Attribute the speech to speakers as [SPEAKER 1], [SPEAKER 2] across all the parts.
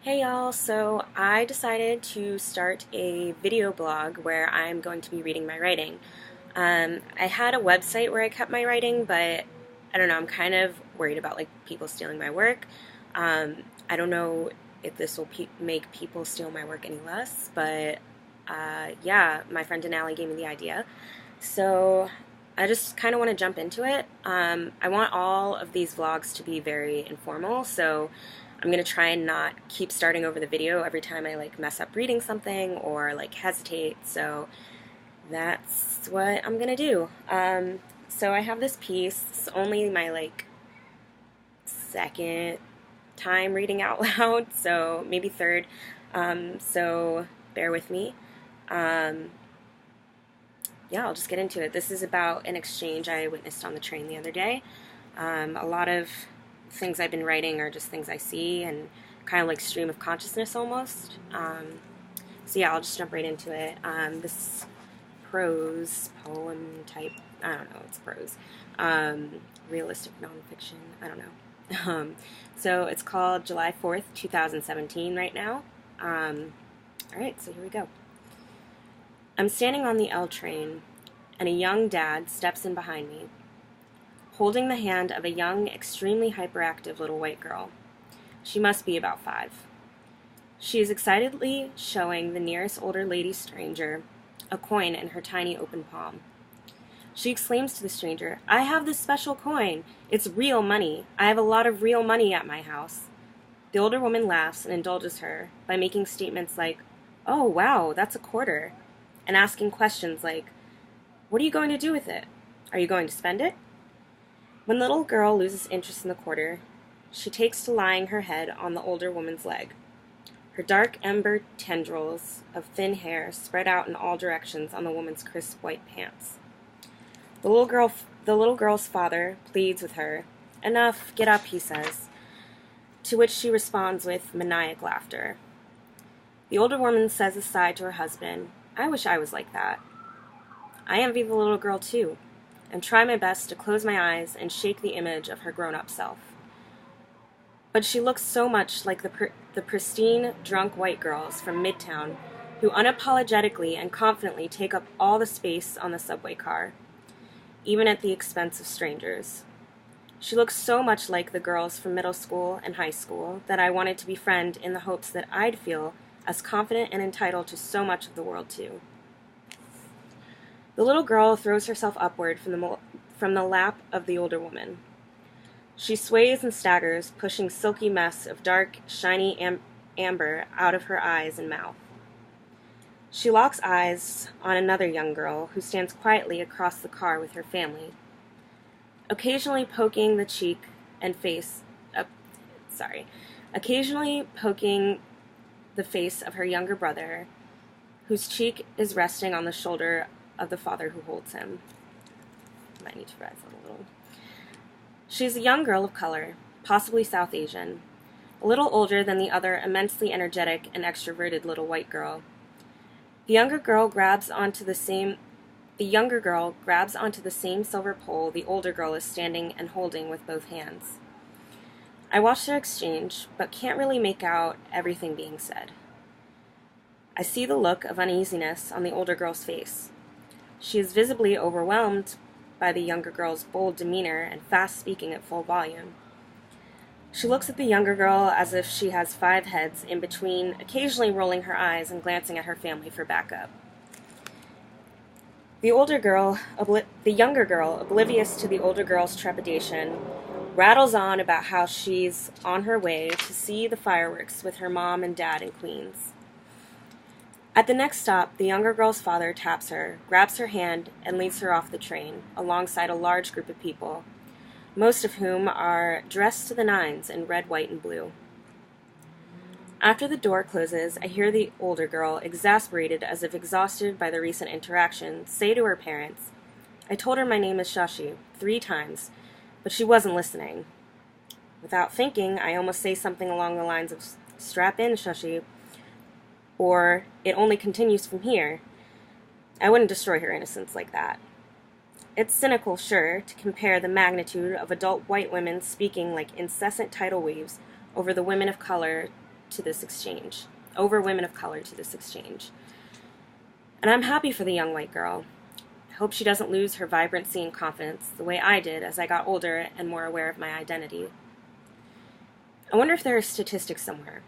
[SPEAKER 1] Hey y'all, so I decided to start a video blog where I'm going to be reading my writing. I had a website where I kept my writing, but I don't know, I'm kind of worried about like people stealing my work. I don't know if this will make people steal my work any less, but yeah, my friend Denali gave me the idea. So I just kind of want to jump into it. I want all of these vlogs to be very informal, so I'm gonna try and not keep starting over the video every time I like mess up reading something or like hesitate. So that's what I'm gonna do. So I have this piece. It's only my like second time reading out loud, so maybe third. So bear with me. Um, yeah, I'll just get into it. This is about an exchange I witnessed on the train the other day. A lot of things I've been writing are just things I see and kind of like stream of consciousness almost. So yeah, I'll just jump right into it. This prose poem type, I don't know, it's prose. Realistic nonfiction, I don't know. So it's called July 4th, 2017 right now. All right, so here we go. I'm standing on the L train, and a young dad steps in behind me, holding the hand of a young, extremely hyperactive little white girl. She must be about 5. She is excitedly showing the nearest older lady stranger a coin in her tiny open palm. She exclaims to the stranger, "I have this special coin. It's real money. I have a lot of real money at my house." The older woman laughs and indulges her by making statements like, "Oh, wow, that's a quarter," and asking questions like, "What are you going to do with it? Are you going to spend it?" When the little girl loses interest in the quarter, she takes to lying her head on the older woman's leg. Her dark ember tendrils of thin hair spread out in all directions on the woman's crisp white pants. The little girl's father pleads with her. "Enough, get up," he says, to which she responds with maniac laughter. The older woman says aside to her husband, "I wish I was like that." I envy the little girl too, and try my best to close my eyes and shake the image of her grown-up self. But she looks so much like the pristine, drunk white girls from Midtown who unapologetically and confidently take up all the space on the subway car, even at the expense of strangers. She looks so much like the girls from middle school and high school that I wanted to befriend in the hopes that I'd feel as confident and entitled to so much of the world too. The little girl throws herself upward from the lap of the older woman. She sways and staggers, pushing silky mess of dark, shiny amber out of her eyes and mouth. She locks eyes on another young girl who stands quietly across the car with her family, occasionally poking the cheek and face, occasionally poking the face of her younger brother, whose cheek is resting on the shoulder of the father who holds him. Might need to rise that a little. She's a young girl of color, possibly South Asian, a little older than the other immensely energetic and extroverted little white girl. The younger girl grabs onto the same silver pole the older girl is standing and holding with both hands. I watch their exchange, but can't really make out everything being said. I see the look of uneasiness on the older girl's face. She is visibly overwhelmed by the younger girl's bold demeanor and fast speaking at full volume. She looks at the younger girl as if she has 5 heads in between, occasionally rolling her eyes and glancing at her family for backup. The younger girl, oblivious to the older girl's trepidation, rattles on about how she's on her way to see the fireworks with her mom and dad in Queens. At the next stop, the younger girl's father taps her, grabs her hand, and leads her off the train, alongside a large group of people, most of whom are dressed to the nines in red, white, and blue. After the door closes, I hear the older girl, exasperated as if exhausted by the recent interaction, say to her parents, "I told her my name is Shashi 3 times, but she wasn't listening." Without thinking, I almost say something along the lines of, "Strap in, Shashi," or "It only continues from here." I wouldn't destroy her innocence like that. It's cynical, sure, to compare the magnitude of adult white women speaking like incessant tidal waves over the women of color to this exchange, over women of color to this exchange. And I'm happy for the young white girl. I hope she doesn't lose her vibrancy and confidence the way I did as I got older and more aware of my identity. I wonder if there are statistics somewhere.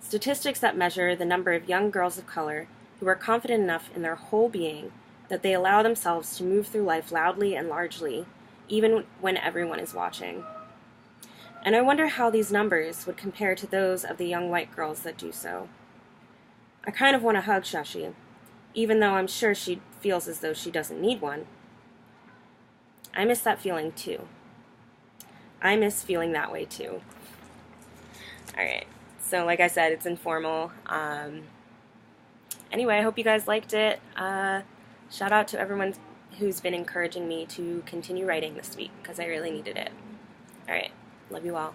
[SPEAKER 1] Statistics that measure the number of young girls of color who are confident enough in their whole being that they allow themselves to move through life loudly and largely, even when everyone is watching. And I wonder how these numbers would compare to those of the young white girls that do so. I kind of want to hug Shashi, even though I'm sure she feels as though she doesn't need one. I miss that feeling too. I miss feeling that way too. Alright, so like I said, it's informal. Anyway, I hope you guys liked it. Shout out to everyone who's been encouraging me to continue writing this week, because I really needed it. Alright, love you all.